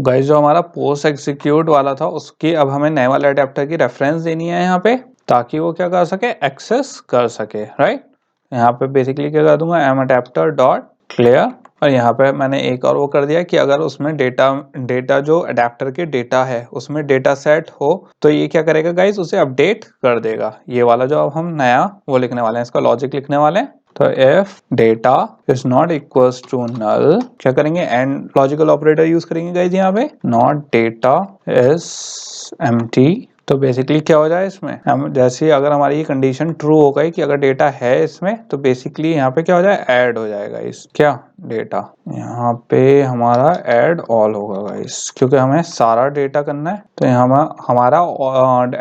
Guys जो हमारा post execute वाला था उसकी अब हमें नए वाले अडेप्टर की रेफरेंस देनी है यहाँ पे, ताकि वो क्या कर सके, एक्सेस कर सके, राइट। यहाँ पे बेसिकली क्या कर दूंगा, एम अडेप्टर डॉट क्लियर, और यहाँ पे मैंने एक और वो कर दिया कि अगर उसमें डेटा जो अडेप्टर के डेटा है उसमें डेटा सेट हो तो ये क्या करेगा गाइस, उसे अपडेट कर देगा। ये वाला जो अब हम नया वो लिखने वाले हैं, इसका लॉजिक लिखने वाले हैं। तो if data is not equals to null, क्या करेंगे, एंड लॉजिकल ऑपरेटर यूज करेंगे गाइस यहाँ पे, नॉट डेटा इज एम्प्टी। तो बेसिकली क्या हो जाए इसमें, हम जैसे अगर हमारी ये कंडीशन ट्रू हो गई कि अगर डेटा है इसमें, तो बेसिकली यहाँ पे क्या हो जाए, ऐड हो जाएगा इस क्या डेटा, यहाँ पे हमारा ऐड ऑल होगा गाइस, क्योंकि हमें सारा डेटा करना है तो यहाँ हमारा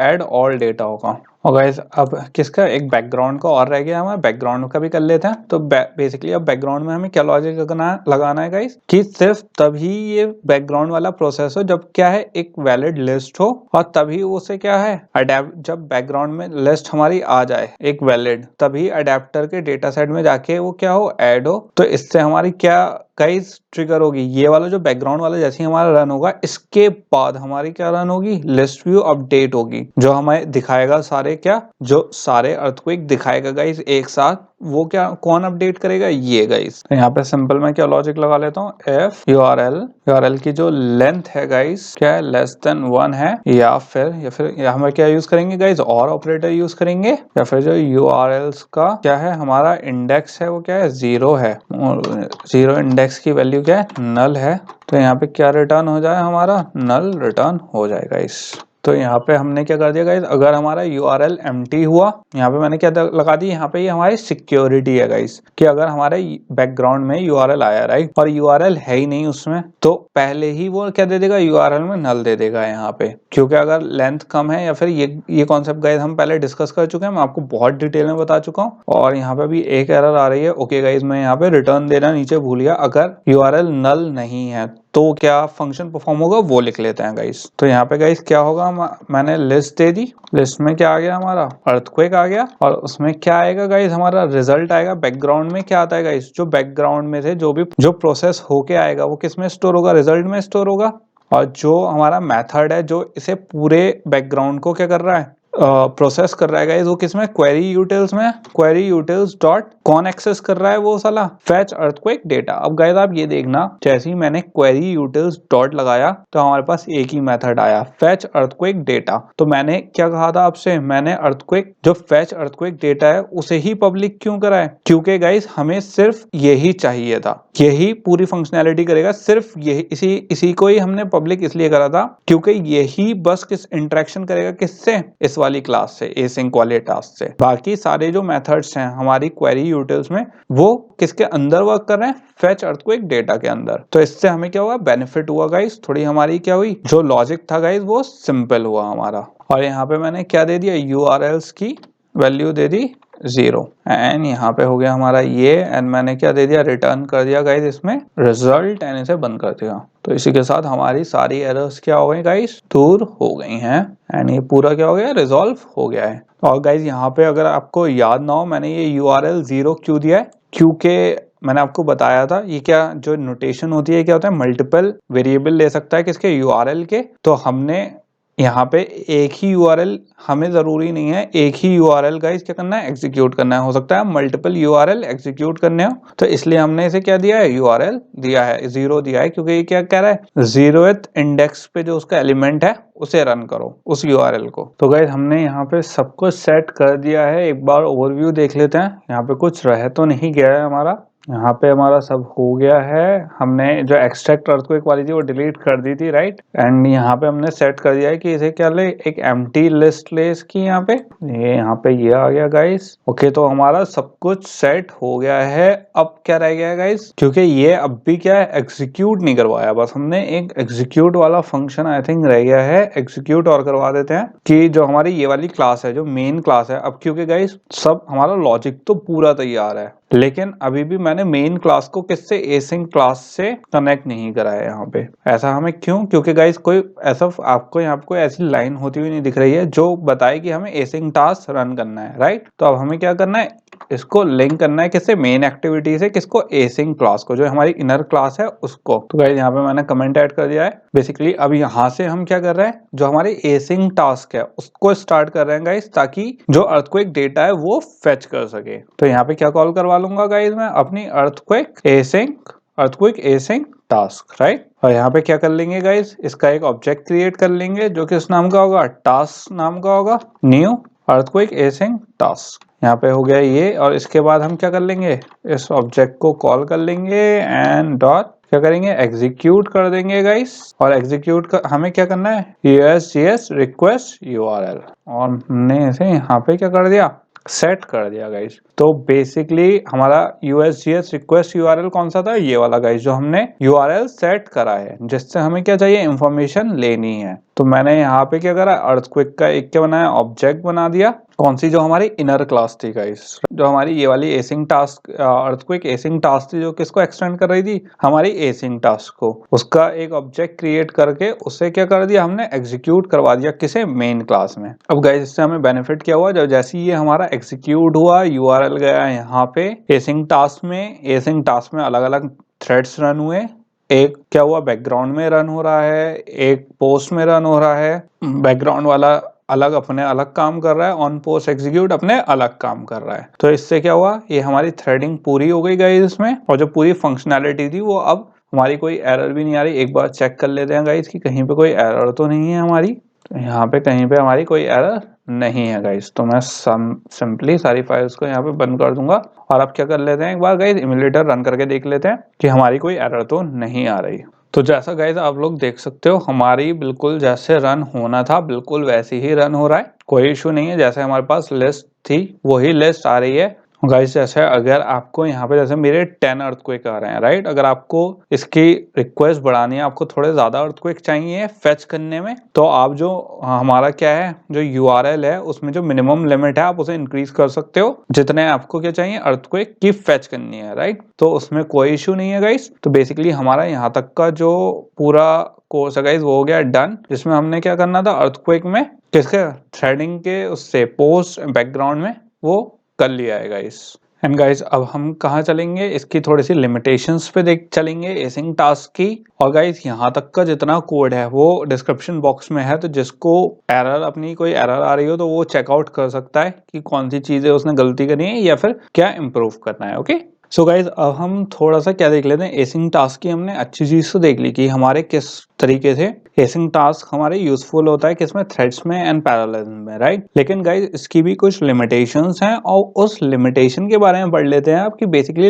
ऐड ऑल डेटा होगा। और गाइस अब किसका, एक बैकग्राउंड का और रह गया, हमें बैकग्राउंड का भी कर लेते हैं। तो बेसिकली अब बैकग्राउंड में हमें क्या लॉजिक लगाना है गाइस, कि सिर्फ तभी ये बैकग्राउंड वाला प्रोसेस हो जब क्या है, एक वैलिड लिस्ट हो, और तभी उसे क्या है जब बैकग्राउंड में लिस्ट हमारी आ जाए एक वैलिड, तभी अडेप्टर के डेटा सेट में जाके वो क्या हो, ऐड हो। तो इससे हमारी क्या गाइस ट्रिगर होगी, ये वाला जो बैकग्राउंड वाला जैसे ही हमारा रन होगा, इसके बाद हमारी क्या रन होगी, लिस्ट व्यू अपडेट होगी, जो हमें दिखाएगा सारे क्या, जो सारे अर्थक्वेक दिखाएगा गाइस एक साथ। वो क्या कौन अपडेट करेगा, ये गाइस। तो यहाँ पे सिंपल मैं क्या लॉजिक लगा लेता हूँ, इफ यूआरएल की जो लेंथ है गाइस क्या है, लेस देन 1 है, या फिर हम क्या यूज करेंगे गाइस, और ऑपरेटर यूज करेंगे, या फिर जो यूआरएल्स का क्या है, हमारा इंडेक्स है वो क्या है, 0 है, और 0 इंडेक्स की वैल्यू क्या है, नल है। तो यहाँ पे क्या रिटर्न हो जाए, हमारा नल रिटर्न हो जाएगा इस। तो यहाँ पे हमने क्या कर दिया गाइस, अगर हमारा URL एम्प्टी हुआ, यहाँ पे मैंने क्या लगा दी, यहाँ पे ये हमारी सिक्योरिटी है गाइस, कि अगर हमारे बैकग्राउंड में URL आया राइट, और URL है ही नहीं उसमें, तो पहले ही वो क्या दे देगा, URL में नल दे देगा यहाँ पे, क्योंकि अगर लेंथ कम है, या फिर ये कॉन्सेप्ट गाइस हम पहले डिस्कस कर चुके हैं, मैं आपको बहुत डिटेल में बता चुका हूँ। और यहाँ पे भी एक एरर आ रही है, ओके गाइस मैं यहाँ पे रिटर्न देना नीचे भूल गया, अगर URL नल नहीं है तो क्या फंक्शन परफॉर्म होगा वो लिख लेते हैं गाइस। तो यहाँ पे गाइस क्या होगा, मैंने लिस्ट दे दी, लिस्ट में क्या आ गया, हमारा अर्थक्वेक आ गया, और उसमें क्या आएगा गाइस, हमारा रिजल्ट आएगा। बैकग्राउंड में क्या आता है गाइस, जो बैकग्राउंड में थे जो प्रोसेस होके आएगा वो किस में स्टोर होगा, रिजल्ट में स्टोर होगा। और जो हमारा मेथड है जो इसे पूरे बैकग्राउंड को क्या कर रहा है, प्रोसेस कर रहा है गाइस, वो किसमें, क्वेरी यूटिल्स में, क्वेरी यूटिल्स डॉट कौन एक्सेस कर रहा है, वो साला फेच अर्थक्वेक डेटा। अब गाइस आप ये देखना, जैसे ही मैंने क्वेरी यूटिल्स डॉट लगाया तो हमारे पास एक ही मेथड आया, फेच अर्थक्वेक डेटा। तो मैंने क्या कहा था आपसे, मैंने अर्थक्वेक जो फेच अर्थक्वेक डेटा है उसे ही पब्लिक क्यों करा है, क्योंकि गाइस हमें सिर्फ यही चाहिए था, यही पूरी फंक्शनैलिटी करेगा, सिर्फ यही इसी को ही हमने पब्लिक इसलिए करा था क्योंकि यही बस किस इंटरेक्शन करेगा, किससे, इस वाली क्लास से, एसिंक वाले टास्क से। बाकी सारे जो मेथड्स हैं हमारी क्वेरी यूटिल्स में, वो किसके अंदर वर्क कर रहे हैं, फेच अर्थक्वेक डेटा के अंदर। तो इससे हमें क्या हुआ, बेनिफिट हुआ गाइस, थोड़ी हमारी क्या हुई, जो लॉजिक था गाइस वो सिंपल हुआ हमारा। और यहाँ पे मैंने क्या दे दिया, यूआरएल्स की वैल्यू दे दी 0, एंड यहाँ पे हो गया हमारा ये, एंड मैंने क्या दे दिया, रिटर्न कर दिया गाइस इसमें रिजल्ट, एंड इसे बंद कर दिया। तो इसी के साथ हमारी सारी एरर्स क्या हो गई गाइस, दूर हो गई हैं, एंड ये पूरा क्या हो गया, रिजॉल्व हो गया है। और गाइस यहाँ पे अगर आपको याद ना हो, मैंने ये URL 0 क्यों दिया है, क्योंकि मैंने आपको बताया था ये क्या जो नोटेशन होती है, क्या होता है, मल्टीपल वेरिएबल ले सकता है किसके, URL के। तो हमने यहाँ पे एक ही URL, हमें जरूरी नहीं है एक ही URL गाइस क्या करना है, एग्जीक्यूट करना है, हो सकता है मल्टीपल URL एग्जीक्यूट करने हो। तो इसलिए हमने इसे क्या दिया है, URL दिया है, 0 दिया है, क्योंकि ये क्या कह रहा है, 0th इंडेक्स पे जो उसका एलिमेंट है उसे रन करो उस URL को। तो गाइस हमने यहाँ पे सब कुछ सेट कर दिया है, एक बार ओवरव्यू देख लेते हैं, यहाँ पे कुछ रह तो नहीं गया है हमारा, यहाँ पे हमारा सब हो गया है। हमने जो एक्सट्रैक्ट अर्थक्वेक वाली थी वो डिलीट कर दी थी राइट, एंड यहाँ पे हमने सेट कर दिया है कि इसे क्या ले, एक एम्प्टी लिस्ट ले इसकी, यहाँ पे ये आ गया गाइस। ओके तो हमारा सब कुछ सेट हो गया है। अब क्या रह गया है गाइस, क्योंकि ये अब भी क्या है, एग्जीक्यूट नहीं करवाया, बस हमने एक एग्जीक्यूट वाला फंक्शन आई थिंक रह गया है, एग्जीक्यूट और करवा देते हैं कि जो हमारी ये वाली क्लास है, जो मेन क्लास है, अब क्योंकि गाइस सब हमारा लॉजिक तो पूरा तैयार है, लेकिन अभी भी मैंने मेन क्लास को किससे, एसिंक क्लास से कनेक्ट नहीं करा है यहाँ पे। ऐसा हमें क्यों, क्योंकि गाइस कोई ऐसा आपको यहाँ पे कोई ऐसी लाइन होती हुई नहीं दिख रही है जो बताए कि हमें एसिंक टास्क रन करना है राइट। तो अब हमें क्या करना है, इसको लिंक करना है किससे, मेन एक्टिविटी से, किसको, एसिंक क्लास को, जो हमारी इनर क्लास है उसको। तो गाइस यहाँ पे मैंने कमेंट ऐड कर दिया है। बेसिकली अब यहाँ से हम क्या कर रहे हैं, जो हमारी एसिंक टास्क है उसको स्टार्ट कर रहे हैं गाइस, ताकि जो अर्थक्वेक डेटा है वो फेच कर सके। तो यहाँ पे क्या कॉल करवा लूंगा गाइस मैं, अपनी अर्थक्वेक एसिंक टास्क, राइट। और यहाँ पे क्या कर लेंगे गाइस, इसका एक ऑब्जेक्ट क्रिएट कर लेंगे जो किस नाम का होगा, टास्क नाम का होगा, न्यू अर्थक्वेक एसिंक टास्क। यहाँ पे हो गया ये। और इसके बाद हम क्या कर लेंगे, इस ऑब्जेक्ट को कॉल कर लेंगे एंड डॉट क्या करेंगे, एग्जीक्यूट कर देंगे गाइस। और एग्जीक्यूट कर हमें क्या करना है, USGS रिक्वेस्ट URL, और हमने इसे यहाँ पे क्या कर दिया, सेट कर दिया गाइस। तो बेसिकली हमारा USGS रिक्वेस्ट URL कौन सा था, ये वाला गाइस, जो हमने URL सेट करा है, जिससे हमें क्या चाहिए, इंफॉर्मेशन लेनी है। तो मैंने यहाँ पे क्या करा, अर्थक्वेक का एक क्या बनाया, ऑब्जेक्ट बना दिया, कौन सी, जो हमारी इनर क्लास थी गाइस, जो हमारी ये वाली async task, earthquake async task थी, जो किसको एक्सटेंड कर रही थी, हमारी एसिंक टास्क को। उसका एक ऑब्जेक्ट क्रिएट करके उसे क्या कर दिया हमने, एग्जीक्यूट करवा दिया किसे, मेन क्लास में। अब गाइस इससे हमें बेनिफिट क्या हुआ, जब जैसे ये हमारा एग्जीक्यूट हुआ, URL गया यहाँ पे एसिंक टास्क में अलग अलग थ्रेड्स रन हुए। एक क्या हुआ, बैकग्राउंड में रन हो रहा है, एक पोस्ट में रन हो रहा है। बैकग्राउंड वाला अलग अपने अलग काम कर रहा है, ऑन पोस्ट एग्जीक्यूट अपने अलग काम कर रहा है। तो इससे क्या हुआ, ये हमारी थ्रेडिंग पूरी हो गई गाइस इसमें, और जो पूरी फंक्शनैलिटी थी वो अब हमारी कोई एरर भी नहीं आ रही। एक बार चेक कर लेते हैं गाइस कि कहीं पे कोई एरर तो नहीं है हमारी। तो यहाँ पे कहीं पे हमारी कोई एरर नहीं है गाइस। तो मैं सिंपली सारी फाइल्स को यहाँ पे बंद कर दूंगा। और अब क्या कर लेते हैं, एक बार गाइस इम्यूलेटर रन करके देख लेते हैं कि हमारी कोई एरर तो नहीं आ रही। तो जैसा गाइस आप लोग देख सकते हो, हमारी बिल्कुल जैसे रन होना था बिल्कुल वैसे ही रन हो रहा है, कोई इशू नहीं है। जैसे हमारे पास लिस्ट थी वही लिस्ट आ रही है गाइस। जैसे अगर आपको यहाँ पे जैसे मेरे 10 अर्थक्वेक आ रहे हैं, राइट। अगर आपको इसकी रिक्वेस्ट बढ़ानी है, आपको थोड़े ज्यादा अर्थक्वेक चाहिए फेच करने में, तो आप जो हमारा क्या है, जो URL है उसमें जो मिनिमम लिमिट है आप उसे इंक्रीज कर सकते हो, जितने आपको क्या चाहिए अर्थक्वेक की फेच करनी है, राइट। तो उसमें कोई इशू नहीं है गाइस। तो बेसिकली हमारा यहाँ तक का जो पूरा कोर्स है गाइस वो हो गया डन, जिसमें हमने क्या करना था, अर्थक्वेक में किसके, थ्रेडिंग के उससे पोस्ट बैकग्राउंड में वो कर लिया है गाइस। एंड गाइस अब हम कहाँ चलेंगे, इसकी थोड़ी सी लिमिटेशंस पे देख चलेंगे एसिंक टास्क की। और गाइस यहाँ तक का जितना कोड है वो डिस्क्रिप्शन बॉक्स में है, तो जिसको एरर, अपनी कोई एरर आ रही हो तो वो चेकआउट कर सकता है कि कौन सी चीजें उसने गलती करनी है या फिर क्या इम्प्रूव करना है। ओके सो गाइज अब हम थोड़ा सा क्या देख लेते हैं, एसिंक टास्क की हमने अच्छी चीज तो देख ली कि हमारे किस तरीके से एसिंक टास्क हमारे यूजफुल होता है, किसमें, थ्रेड्स में एंड पैरेललिज्म में, राइट। लेकिन गाइज इसकी भी कुछ लिमिटेशंस हैं, और उस लिमिटेशन के बारे में पढ़ लेते हैं आप कि बेसिकली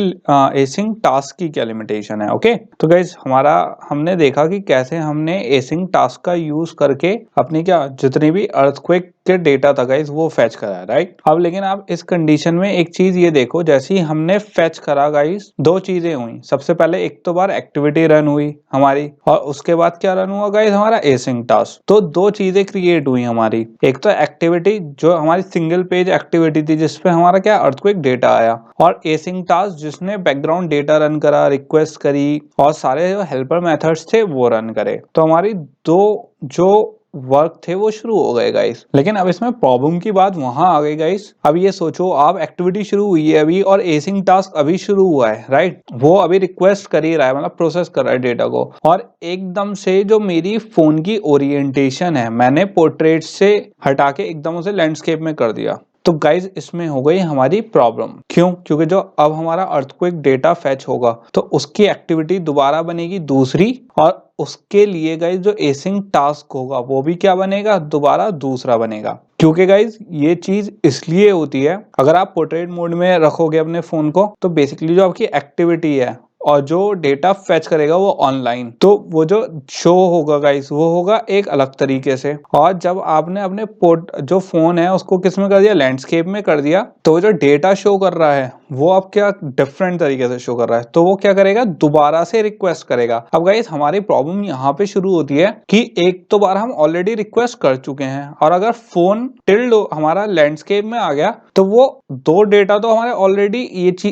एसिंक टास्क की क्या लिमिटेशन है। ओके तो गाइज हमने देखा कि कैसे हमने एसिंक टास्क का यूज करके अपनी क्या जितनी भी अर्थक्वेक के डेटा था गाइज वो फेच करा है, राइट। अब लेकिन आप इस कंडीशन में एक चीज ये देखो, जैसे ही हमने फेच करा गाइज दो चीजें हुई। सबसे पहले एक तो बार एक्टिविटी रन हुई हमारी, और उसके बाद क्या रन हुआ गाइज, हमारा एसिंक टास्क। तो दो चीजें क्रिएट हुई हमारी, एक तो एक्टिविटी जो हमारी सिंगल पेज एक्टिविटी थी जिसपे हमारा क्या अर्थक्वेक डेटा आया, और एसिंक टास्क जिसने बैकग्राउंड डेटा रन करा, रिक्वेस्ट करी, और सारे जो हेल्पर मेथड्स थे वो रन करे। तो हमारी दो जो वर्क थे वो शुरू हो गए गाइस। लेकिन अब इसमें प्रॉब्लम की बात वहां आ गई गाइस। अब ये सोचो आप, एक्टिविटी शुरू हुई है अभी और एसिंक टास्क अभी शुरू हुआ है, राइट। वो अभी रिक्वेस्ट कर ही रहा है, मतलब प्रोसेस कर रहा है डेटा को, और एकदम से जो मेरी फोन की ओरिएंटेशन है मैंने पोर्ट्रेट से हटा के एकदम उसे लैंडस्केप में कर दिया। तो गाइज इसमें हो गई हमारी प्रॉब्लम। क्यों? क्योंकि जो अब हमारा अर्थक्वेक डेटा फेच होगा तो उसकी एक्टिविटी दोबारा बनेगी दूसरी, और उसके लिए गाइज जो एसिंक टास्क होगा वो भी क्या बनेगा, दोबारा दूसरा बनेगा। क्योंकि गाइज ये चीज इसलिए होती है, अगर आप पोर्ट्रेट मोड में रखोगे अपने फोन को तो बेसिकली जो आपकी एक्टिविटी है और जो डेटा फेच करेगा वो ऑनलाइन, तो वो जो शो होगा गाइस वो होगा एक अलग तरीके से। और जब आपने अपने जो फोन है उसको किस में कर दिया, लैंडस्केप में कर दिया, तो जो डेटा शो कर रहा है वो अब क्या डिफरेंट तरीके से शो कर रहा है। तो वो क्या करेगा, दोबारा से रिक्वेस्ट करेगा। अब गाइस हमारी प्रॉब्लम यहाँ पे शुरू होती है कि एक तो बार हम ऑलरेडी रिक्वेस्ट कर चुके हैं, और अगर फोन टिल्ड हमारा लैंडस्केप में आ गया तो वो दो डेटा तो हमारे ऑलरेडी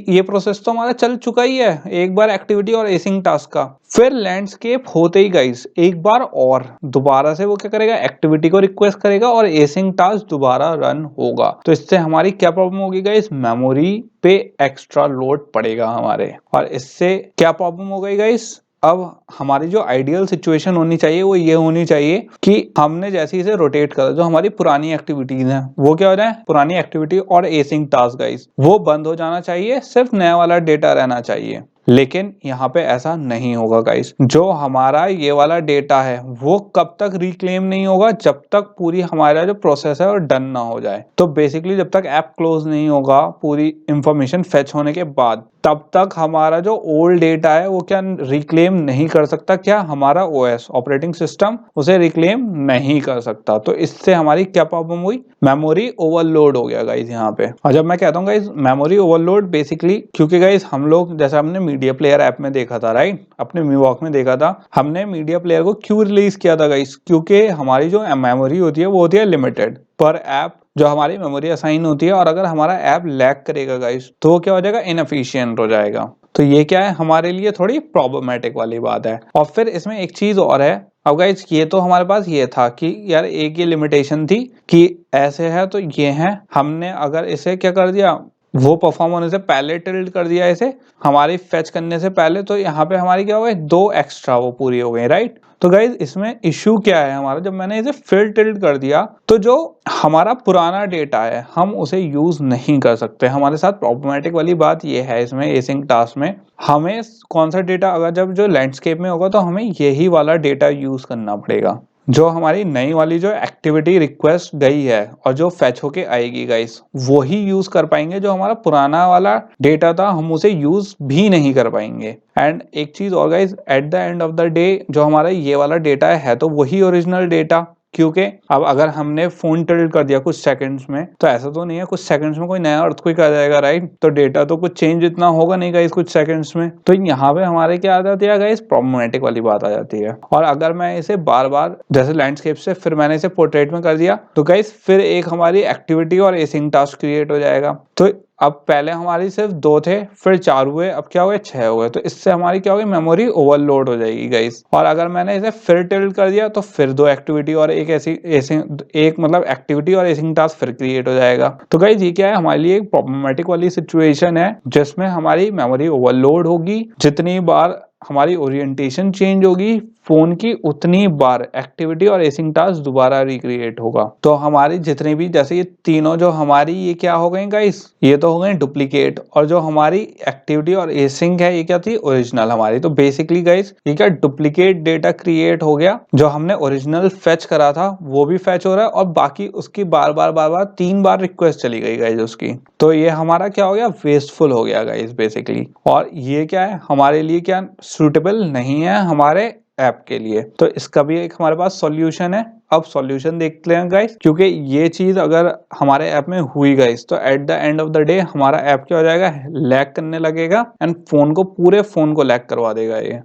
ये प्रोसेस तो हमारा चल चुका ही है। एक बार एक्टिविटी और एसिंग टास्क का, फिर लैंडस्केप होते ही गाइस एक बार और दोबारा से वो क्या करेगा, एक्टिविटी को रिक्वेस्ट करेगा और एसिंग टास्क दोबारा रन होगा। तो इससे हमारी क्या प्रॉब्लम होगी गाइस, मेमोरी पे एक्स्ट्रा लोड पड़ेगा हमारे, और इससे क्या प्रॉब्लम हो गई गाइस, अब हमारी जो आइडियल सिचुएशन होनी चाहिए वो ये होनी चाहिए कि हमने जैसे इसे रोटेट करा, जो हमारी पुरानी एक्टिविटीज हैं वो क्या हो जाए, पुरानी एक्टिविटी और एसिंग टास्क गाइस वो बंद हो जाना चाहिए, सिर्फ नया वाला डेटा रहना चाहिए। लेकिन यहाँ पे ऐसा नहीं होगा गाइस, जो हमारा ये वाला डेटा है वो कब तक रिक्लेम नहीं होगा, जब तक पूरी हमारा जो प्रोसेस है वो डन ना हो जाए। तो बेसिकली जब तक ऐप क्लोज नहीं होगा पूरी इंफॉर्मेशन फेच होने के बाद, तब तक हमारा जो ओल्ड डेटा है वो क्या रिक्लेम नहीं कर सकता, क्या हमारा ओएस ऑपरेटिंग सिस्टम उसे रिक्लेम नहीं कर सकता। तो इससे हमारी क्या प्रॉब्लम हुई, मेमोरी ओवरलोड हो गया गाइस यहाँ पे। और जब मैं कहता हूँ गाइस मेमोरी ओवरलोड, बेसिकली क्योंकि गाइस हम लोग जैसे हमने मीडिया प्लेयर ऐप में देखा था, राइट, अपने मीवॉक में देखा था, हमने मीडिया प्लेयर को क्यों रिलीज किया था गाइस, क्योंकि हमारी जो मेमोरी होती है वो होती है लिमिटेड पर ऐप, जो हमारी मेमोरी असाइन होती है, और अगर हमारा ऐप लैग करेगा गाइस तो वो क्या हो जाएगा, इनएफिशिएंट हो जाएगा। तो ये क्या है हमारे लिए थोड़ी प्रॉब्लमेटिक वाली बात है। और फिर इसमें एक चीज और है, अब गाइस ये तो हमारे पास ये था कि यार एक ये लिमिटेशन थी कि ऐसे है तो ये है, हमने अगर इसे क्या कर दिया, वो परफॉर्म होने से पहले टिल्ड कर दिया इसे हमारी फेच करने से पहले, तो यहाँ पे हमारी क्या हो गई, दो एक्स्ट्रा वो पूरी हो गई, राइट। तो गाइज इसमें इश्यू क्या है हमारा, जब मैंने इसे फिर टिल्ड कर दिया तो जो हमारा पुराना डेटा है हम उसे यूज नहीं कर सकते। हमारे साथ प्रॉब्लमेटिक वाली बात ये है इसमें एसिंग टास्क में, हमें कौन सा डेटा, अगर जब जो लैंडस्केप में होगा तो हमें यही वाला डेटा यूज करना पड़ेगा, जो हमारी नई वाली जो एक्टिविटी रिक्वेस्ट गई है और जो फेच होके आएगी गाइस वही यूज कर पाएंगे, जो हमारा पुराना वाला डेटा था हम उसे यूज भी नहीं कर पाएंगे। एंड एक चीज और guys, at the end of the day जो हमारा ये वाला डेटा है तो वही ओरिजिनल डेटा, क्योंकि अब अगर हमने फोन टिल्ट कर दिया कुछ सेकंड्स में तो ऐसा तो नहीं है कुछ सेकंड्स में कोई नया अर्थक्वेक आ जाएगा, राइट। तो डेटा तो कुछ चेंज इतना होगा नहीं गाइस कुछ सेकंड्स में। तो यहाँ पे हमारे क्या आ जाती है गाइस, प्रॉब्लमेटिक वाली बात आ जाती है। और अगर मैं इसे बार बार जैसे लैंडस्केप से फिर मैंने इसे पोर्ट्रेट में कर दिया तो गाइस फिर एक हमारी एक्टिविटी और एसिंग टास्क क्रिएट हो जाएगा। तो अब पहले हमारी सिर्फ 2 थे, फिर 4 हुए, अब क्या हुए 6 हुए। तो इससे हमारी क्या होगी, मेमोरी ओवरलोड हो जाएगी गाइस। और अगर मैंने इसे फिर टिल्ट कर दिया तो फिर 2 एक्टिविटी और एक एक मतलब एक्टिविटी और एसिंग टास्क फिर क्रिएट हो जाएगा। तो गाइस ये क्या है, हमारे लिए एक प्रॉब्लमेटिक वाली सिचुएशन है जिसमें हमारी मेमोरी ओवरलोड होगी। जितनी बार हमारी ओरिएंटेशन चेंज होगी फोन की उतनी बार एक्टिविटी और एसिंग टास्क दोबारा रिक्रिएट होगा। तो हमारी जितनी भी जैसे ये तीनों जो हमारी ये क्या हो गई गाइस, ये तो हो गई डुप्लीकेट, और जो हमारी एक्टिविटी और एसिंग है ये क्या थी, ओरिजिनल हमारी। तो बेसिकली गाइस ये क्या डुप्लीकेट डेटा क्रिएट हो गया, जो हमने ओरिजिनल फेच करा था वो भी फेच हो रहा है और बाकी उसकी बार बार 3 बार रिक्वेस्ट चली गई गाइस उसकी। तो ये हमारा क्या हो गया, वेस्टफुल हो गया गाइस बेसिकली। और ये क्या है हमारे लिए क्या सूटेबल नहीं है हमारे ऐप के लिए। तो इसका भी एक हमारे पास सॉल्यूशन है। अब सॉल्यूशन देखते हैं गाइस, क्योंकि ये चीज अगर हमारे ऐप में हुई गाइस तो at the end of the day हमारा ऐप क्या हो जाएगा, लैग करने लगेगा एंड फोन को पूरे फोन को लैग करवा देगा ये।